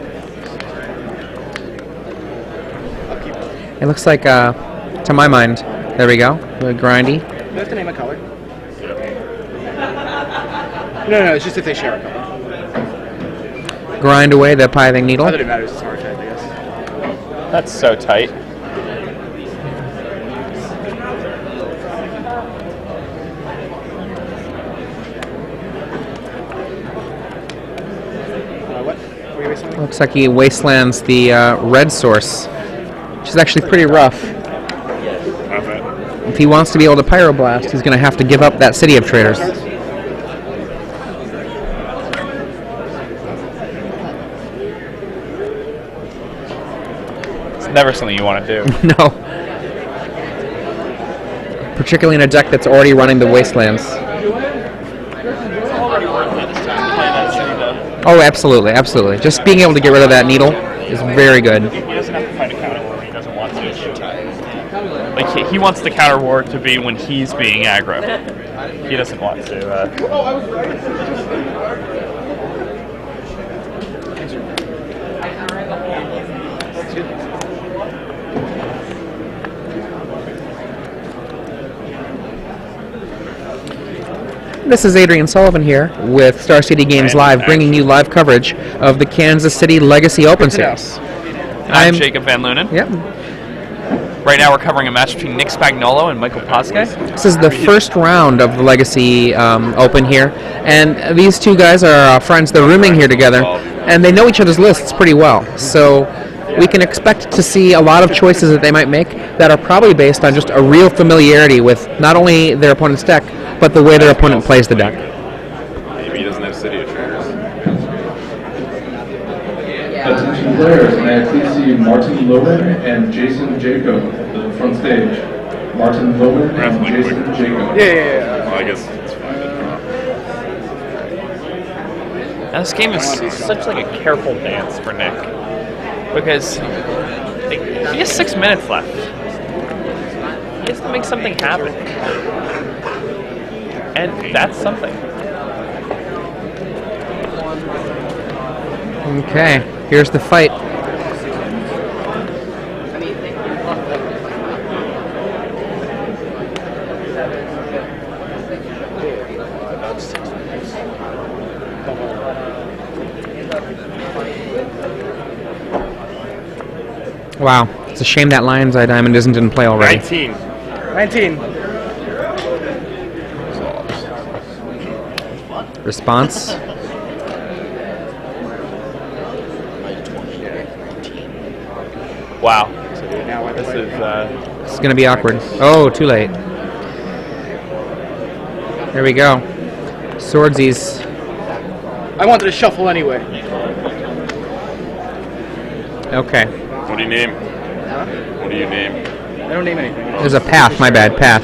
S1: It looks like, to my mind, there we go. Grindy.
S3: Do I have to name a color? No, it's just if they share a color.
S1: Grind away the Pithing Needle.
S3: Not that it matters, it's hard type, I guess.
S2: That's so tight.
S3: What? Were you wasting?
S1: Looks like he wastelands the red source, which is actually pretty rough.
S4: Not bad.
S1: If he wants to be able to Pyroblast, he's going to have to give up that City of Traders.
S2: It's never something you want to do.
S1: No. Particularly in a deck that's already running the Wastelands. Oh, absolutely, absolutely. Just being able to get rid of that needle is very good.
S2: He doesn't have to find a counter war when he doesn't want to. Like he wants the counter war to be when he's being aggro. He doesn't want to.
S1: This is Adrian Sullivan here with Star City Games Live, bringing you live coverage of the Kansas City Legacy Open Series.
S2: I'm Jacob Van Lunen.
S1: Yep.
S2: Right now we're covering a match between Nick Spagnolo and Michael Pozsgay.
S1: This is the first round of the Legacy Open here, and these two guys are friends. They're rooming here together, and they know each other's lists pretty well. So we can expect to see a lot of choices that they might make that are probably based on just a real familiarity with not only their opponent's deck, but the way their opponent plays the deck.
S4: Maybe he doesn't have City of Traders.
S7: Attention players, may I please see Martin Lowen and Jason Jacob at the front stage. Martin Lowen and Jason Jacob.
S3: Yeah.
S4: Well, I guess it's fine.
S2: Now this game is such like a careful dance for Nick, because Like, he has 6 minutes left. He has to make something happen. And that's something.
S1: Okay, here's the fight. Wow, it's a shame that Lion's Eye Diamond isn't in play already.
S3: 19.
S1: Response?
S2: Wow. This is
S1: This is going to be awkward. Oh, too late. There we go. Swordsies.
S3: I wanted to shuffle anyway.
S1: Okay.
S4: What do you name? What do you name?
S3: I don't name anything.
S1: There's a path, my bad, path.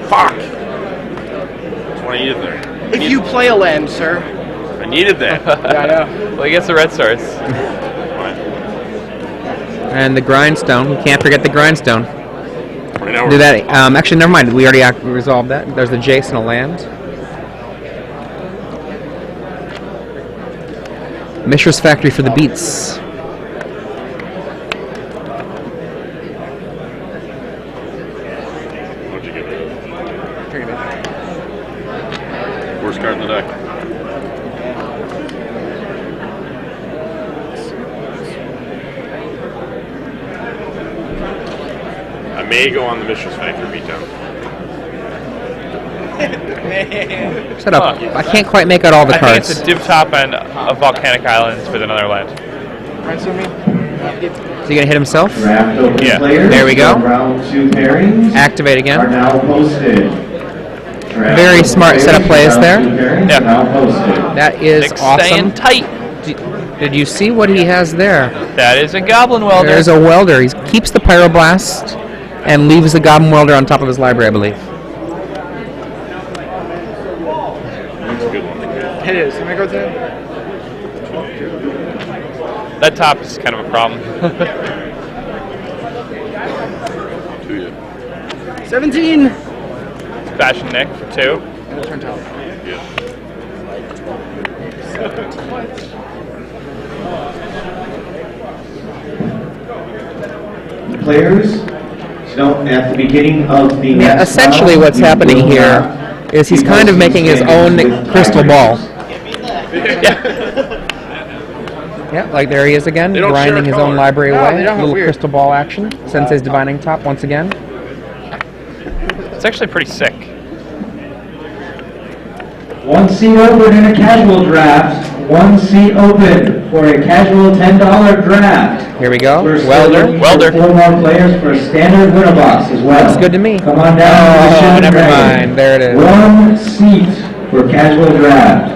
S4: Fuck! That's what I needed there.
S3: If you play a land, sir.
S4: I needed that.
S3: Yeah, I know.
S2: well, he gets the red stars.
S1: And the grindstone. We can't forget the grindstone.
S4: Right now
S1: Do that. Actually, never mind. We already resolved that. There's the Jason, a land. Mishra's Factory for the beats.
S4: What'd you get rid of? Worst card in the deck. I may go on the Mishra's Factory beatdown.
S1: Shut up. I can't quite make out all the
S2: I think
S1: cards.
S2: it's a div top and a volcanic islands with another land.
S1: Is he going to hit himself?
S6: Draft open
S2: Yeah.
S6: players
S1: There we go.
S6: from Round 2 pairings
S1: Activate
S6: are
S1: again.
S6: now posted. Draft
S1: Very
S6: open
S1: smart set of
S6: players
S1: plays
S6: from
S1: there.
S6: round 2 pairings
S2: Yeah.
S6: are now posted.
S1: That is
S2: Nick's
S1: awesome.
S2: staying tight.
S1: Did you see what he has there?
S2: That is a goblin welder.
S1: There's a welder. He keeps the pyroblast and leaves the goblin welder on top of his library, I believe.
S4: That's a good one.
S3: It is. How many cards in?
S2: That top is kind of a problem.
S4: To you.
S3: 17.
S2: Fashion Nick for 2.
S3: We'll turn top.
S4: Yeah.
S6: Players, so at the beginning of the
S1: Yeah,
S6: next
S1: essentially
S6: round,
S1: what's
S6: you
S1: happening
S6: will
S1: here
S6: not
S1: is he's
S6: be
S1: kind of
S6: posting
S1: making his own
S6: standings with
S1: crystal ball.
S6: tiebreakers.
S1: Yeah, like there he is again,
S4: They don't share
S1: grinding his
S4: color.
S1: own library
S3: No,
S1: away.
S3: they don't.
S1: Little
S3: Weird.
S1: crystal ball action. Sensei's divining top once again.
S2: It's actually pretty sick.
S6: One seat open in a casual draft. One seat open for a casual $10 draft.
S1: Here we go.
S6: We're still
S1: Welder.
S6: looking for
S2: Welder.
S6: 4 more players for a standard winner box as well.
S1: Looks good to me.
S6: Come on down to the
S1: Oh,
S6: Shield
S1: never
S6: Dragon.
S1: mind. There it is.
S6: One seat for casual draft.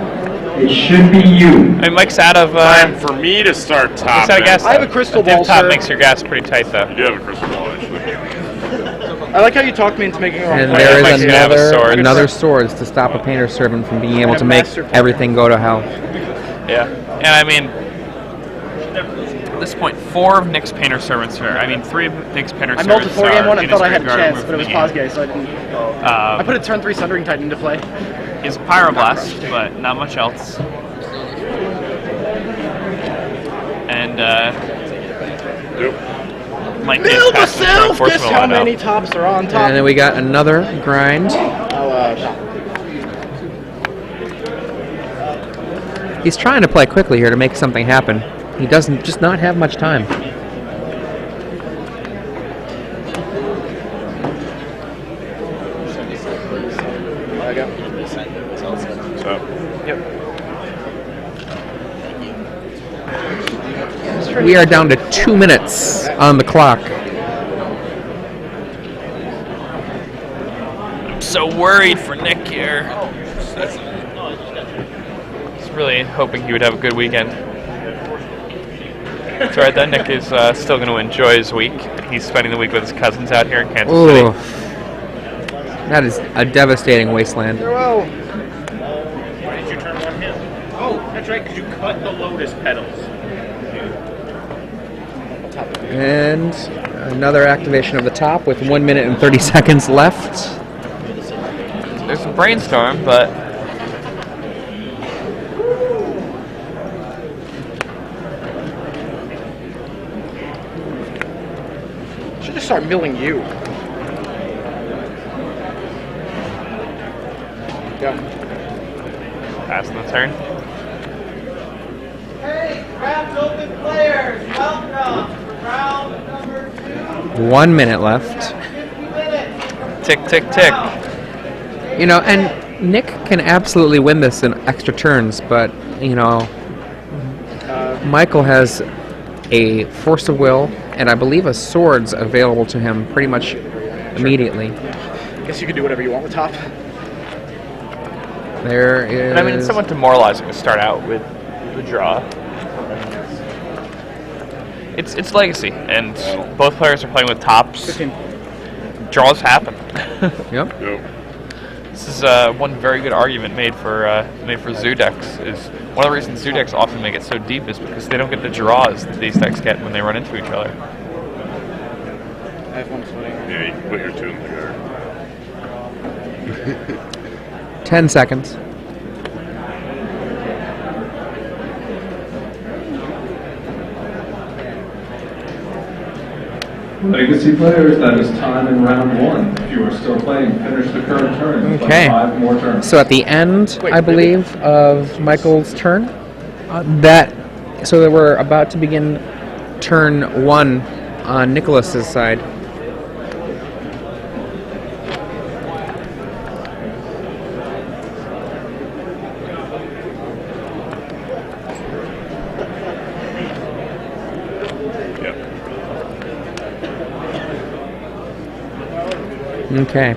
S6: It should be you.
S2: I mean, Mike's out of
S4: Time for me to start top.
S2: Mike's out of gas.
S3: I have a crystal
S2: div
S3: ball,
S2: top
S3: sir.
S2: makes your gas pretty tight, though.
S4: You do have a crystal ball, actually.
S3: I like how you talked me into making a wrong
S1: And
S3: play.
S1: there
S2: Mike's
S1: is
S2: gonna have a sword.
S1: another swords to stop a painter servant from being able
S3: And
S1: to
S3: a
S1: make
S3: master plan.
S1: everything go to hell.
S2: Yeah. And I mean, at this point, 4 of Nick's painter servants are. I mean, 3 of Nick's painter
S3: I
S2: servants
S3: melted 4 game 1
S2: are
S3: and
S2: in
S3: thought
S2: his
S3: I had a
S2: graveyard
S3: chance, but it was
S2: removed from the
S3: Pozgay, so I didn't.
S2: game.
S3: I put a turn 3 Sundering Titan into play.
S2: He's a pyroblast, but not much else. And Mike
S3: Build
S2: gets past the
S3: myself! Guess
S2: reinforcement
S3: how
S2: lineup.
S3: many tops are on top?
S1: And then we got another grind. He's trying to play quickly here to make something happen. He doesn't just not have much time.
S4: So,
S1: We are down to 2 minutes on the clock.
S2: I'm so worried for Nick here. Just really hoping he would have a good weekend. It's alright then, Nick is still going to enjoy his week. He's spending the week with his cousins out here in Kansas
S1: Ooh,
S2: City.
S1: that is a devastating wasteland.
S3: Farewell.
S8: Why did you turn on him? Oh, that's right, because you cut the lotus petals.
S1: And another activation of the top with 1 minute and 30 seconds left.
S2: There's some brainstorm, but
S3: Should just start milling you. Go.
S2: passing the turn.
S8: Hey, craft open players, welcome for round number 2.
S1: 1 minute left.
S8: 50 minutes.
S2: Tick, tick, tick.
S1: You know, and Nick can absolutely win this in extra turns, but, you know, Michael has a force of will and I believe a swords available to him pretty much immediately.
S3: Guess you can do whatever you want with top.
S1: There is...
S2: And I mean, it's somewhat demoralizing to start out with the draw. It's legacy, and both players are playing with tops.
S3: 15.
S2: Draws happen.
S1: Yep.
S2: This is one very good argument made for zoo decks. Is one of the reasons zoo decks often make it so deep is because they don't get the draws that these decks get when they run into each other.
S3: I have one footing.
S4: Yeah, you can put your 2 in the guard.
S1: 10 seconds.
S7: Legacy players, that is time in round 1. If you are still playing, finish the current turn.
S1: Okay.
S7: 5 more turns.
S1: So at the end,
S3: Wait,
S1: I believe, of Michael's turn, so that we're about to begin turn 1 on Nicholas's side. Okay.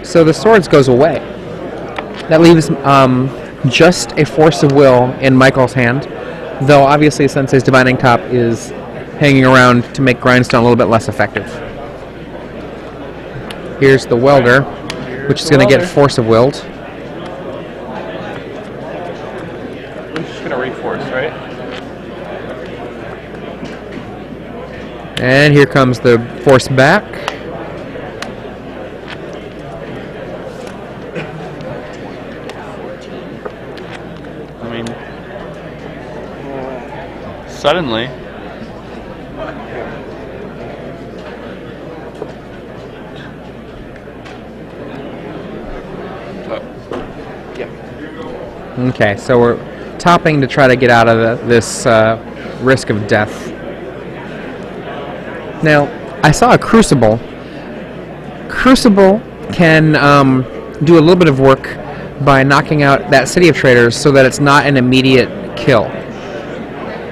S1: So the swords goes away. That leaves just a force of will in Michael's hand, though obviously since his divining top is hanging around to make grindstone a little bit less effective. Here's the welder, which is going to get force of willed.
S2: We're just gonna reinforce, right?
S1: And here comes the force back.
S2: I mean, suddenly.
S1: Okay, so we're topping to try to get out of this risk of death. Now, I saw a Crucible. Crucible can do a little bit of work by knocking out that City of Traders so that it's not an immediate kill.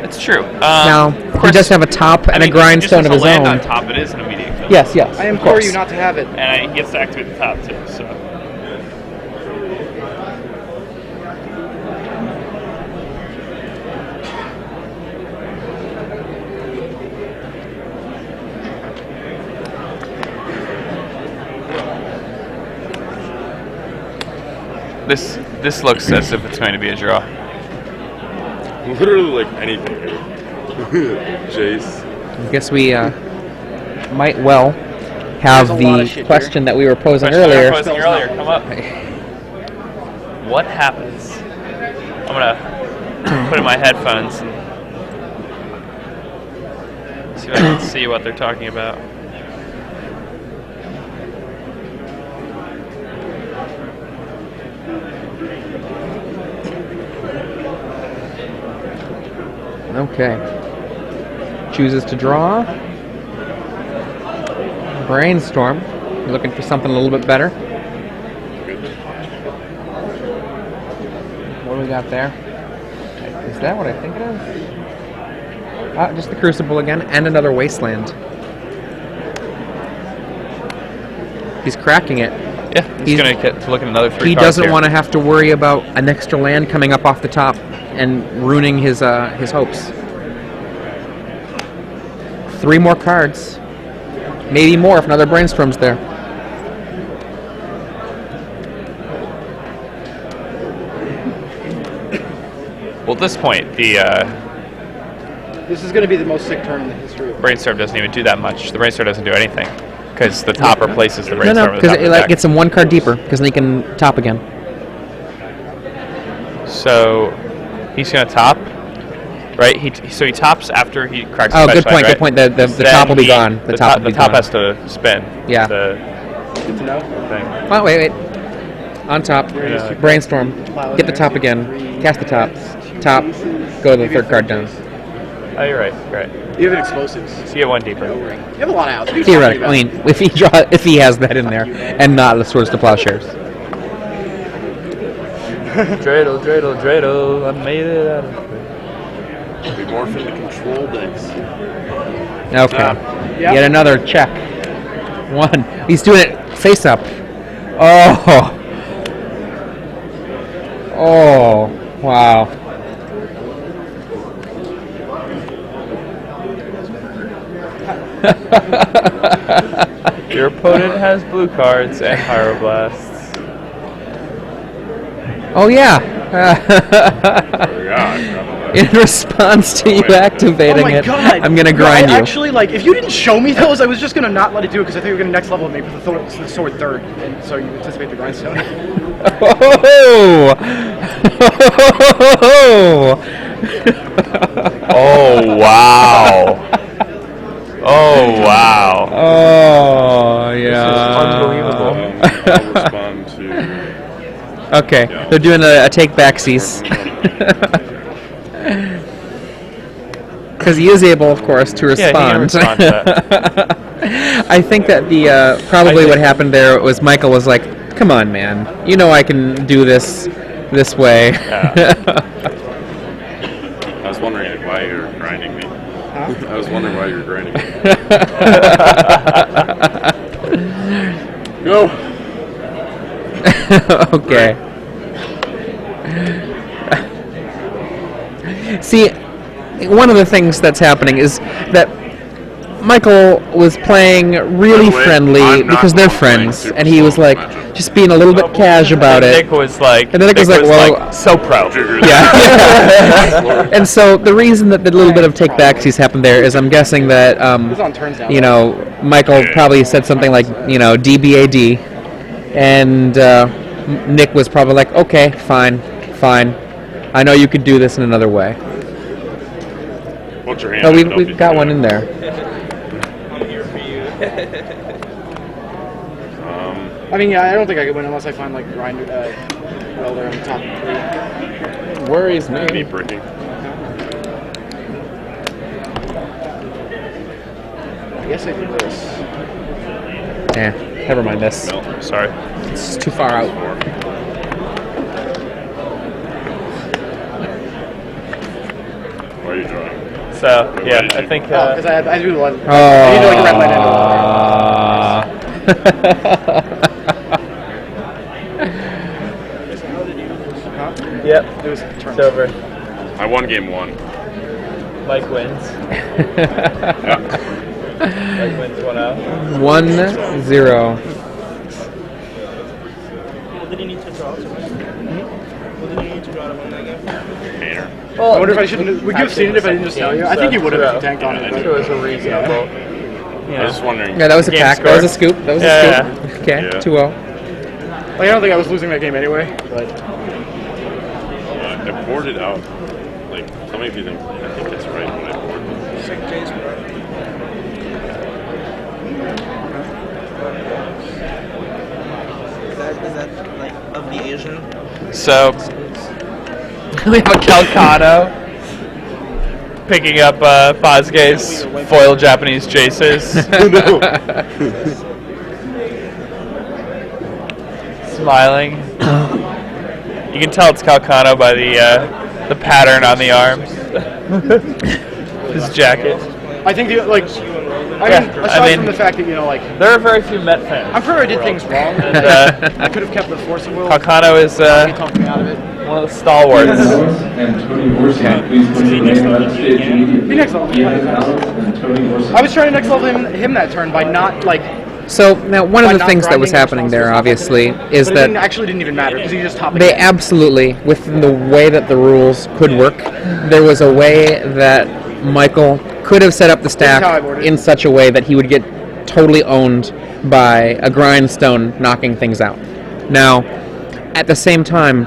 S2: It's true.
S1: Now, he does have a top and a grindstone of his
S2: land
S1: own.
S2: on top, it is an immediate kill.
S1: Yes, yes.
S3: I
S1: of
S3: implore
S1: course.
S3: you not to have it.
S2: And he gets to activate the top too, so. This looks as if it's going to be a draw.
S4: Literally like anything. Jace.
S1: I guess we might well have
S3: There's a lot of
S1: the
S3: shit
S1: question that we were posing
S2: Question we were
S1: earlier.
S2: posing earlier, come up. What happens? I'm gonna put in my headphones and see if I can see what they're talking about.
S1: Okay. Chooses to draw. Brainstorm. Looking for something a little bit better. What do we got there? Is that what I think it is? Ah, just the Crucible again, and another Wasteland. He's cracking it.
S2: Yeah, he's gonna get to look at another 3
S1: He
S2: cards
S1: doesn't
S2: here.
S1: want to have to worry about an extra land coming up off the top and ruining his hopes. 3 more cards. Maybe more if another Brainstorm's there.
S2: Well, at this point, the
S3: This is going to be the most sick turn in the history of
S2: Brainstorm doesn't even do that much. The Brainstorm doesn't do anything because the top replaces the
S1: No,
S2: Brainstorm.
S1: because it like, gets him one card deeper, because then he can top again.
S2: So he's going to top, right? So he tops after he cracks
S1: Oh,
S2: the
S1: good
S2: fetch
S1: point,
S2: line,
S1: good point.
S2: right?
S1: The top will be gone.
S2: The top has to spin.
S1: Yeah.
S2: The
S3: Good to know.
S2: thing.
S1: Oh, wait. On top. Brainstorm. Get the top again. Cast the top. Top. Go to the third card down.
S2: Oh, you're right. Right.
S3: You have an explosives.
S2: So you get one deeper.
S3: You have a lot of outs. What are you
S1: Theoretically,
S3: talking
S1: I mean, if he has that in there, and not the Swords to Plowshares.
S2: Dreidel, dreidel, dreidel. I made it out of it.
S4: Be morph into control decks.
S1: Okay.
S3: Yep.
S1: Yet another check. One. He's doing it face up. Oh. Oh. Wow.
S2: Your opponent has blue cards and Pyroblasts.
S1: Oh yeah.
S4: Yeah,
S1: In response to you activating
S3: Oh my
S1: it,
S3: god!
S1: I'm gonna
S3: No,
S1: grind you.
S3: Actually, like, if you didn't show me those, I was just gonna not let it do it because I thought you were gonna next level me with the sword third, and so you anticipate the grindstone.
S1: Oh!
S2: Oh wow! Oh wow!
S1: Oh yeah.
S2: Unbelievable.
S4: I'll respond to.
S1: Okay, they're doing a take backsies. Because he is able, of course, to
S2: Yeah, he can
S1: respond.
S2: respond to that.
S1: I think that the probably what happened there was Michael was like, "Come on, man, you know I can do this way."
S4: I was wondering why you're grinding me. I was wondering why you're grinding me. Go.
S1: Okay. See, one of the things that's happening is that Michael was playing really
S4: By the way,
S1: friendly
S4: I'm not
S1: because they're
S4: playing
S1: friends,
S4: super
S1: and he was
S4: slow
S1: like
S4: matchup.
S1: just being a little bit cash about
S2: And
S1: it.
S2: Nick was like,
S1: And then Nick was like, well,
S2: so pro.
S1: Yeah. And so the reason that the little bit of take backsies happened there is I'm guessing that
S3: It's on turns now.
S1: you know, Michael probably said something like, you know, DBAD, and Nick was probably like, okay, fine. I know you could do this in another way.
S4: What's your hand?
S1: No, we've got one in there.
S3: I mean, yeah, I don't think I could win unless I find like grinder, welder on the top three.
S1: Worries me.
S4: Deep breaking.
S3: I guess I do this.
S1: Never mind this.
S4: No.
S2: Sorry.
S1: It's too far out.
S4: Why are you drawing?
S2: So yeah, I think.
S3: Because I do the one.
S1: Oh.
S3: I need to like red line
S2: Yep.
S3: It was
S2: It's
S3: turns.
S2: over.
S4: I won game one.
S2: Mike wins. Mike wins 1-0.
S1: 1-0.
S5: What did he need to draw to win? What did he need to draw to win that game?
S4: Hater.
S3: I wonder if I should. Would you have seen it if I didn't just tell you? I think you would have if you tanked on it.
S2: It was a reasonable.
S4: I was just wondering.
S1: Yeah, that was a
S2: Game
S1: pack.
S2: score.
S1: That was a scoop. That was a scoop. Okay,
S4: Yeah.
S1: 2-0.
S3: Like, I don't think I was losing that game anyway. But
S4: I boarded out. Like, tell me if you think it's right when I boarded.
S5: Is that like of the Asian?
S2: So we have a Calcano picking up Pozgay's foil Japanese Jaces. Smiling. You can tell it's Calcano by the pattern on the arms. His jacket.
S3: I think the like. Aside from the fact that
S2: There are very few Met fans.
S3: I'm sure I did things wrong.
S2: And
S3: I could have kept the force of will.
S2: Calcano is
S3: He talked me out of it.
S2: one of the stalwarts.
S7: And Tony Orsi, please put your name on stage immediately.
S3: Be next level.
S7: Ian Alex and Tony Orsi.
S3: I was trying to next level him that turn by not like.
S1: So now one of
S3: By
S1: the
S3: not
S1: things that was
S3: grinding
S1: happening there,
S3: responsible
S1: obviously,
S3: stuff.
S1: is
S3: But it
S1: that
S3: actually didn't even matter because he just topped
S1: they
S3: again.
S1: absolutely, within the way that the rules could work, there was a way that Michael could have set up the
S3: This is how I
S1: stack
S3: boarded.
S1: in such a way that he would get totally owned by a grindstone knocking things out. Now, at the same time,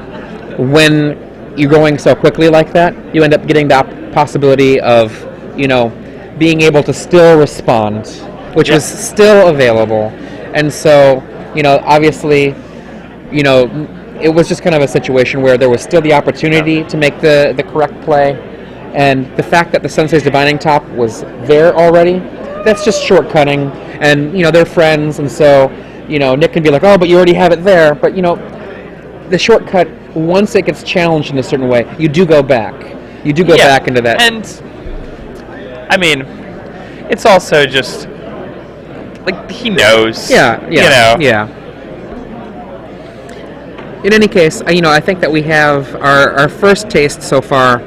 S1: when you're going so quickly like that, you end up getting the possibility of, being able to still respond, which was still available. And so, obviously, it was just kind of a situation where there was still the opportunity to make the correct play. And the fact that the Sensei's Divining Top was there already, that's just shortcutting. And, they're friends, and so, Nick can be like, oh, but you already have it there. But, the shortcut, once it gets challenged in a certain way, you do go back. You do go back into that.
S2: And, I mean, it's also just, like, he knows.
S1: Yeah. In any case, I think that we have our first taste so far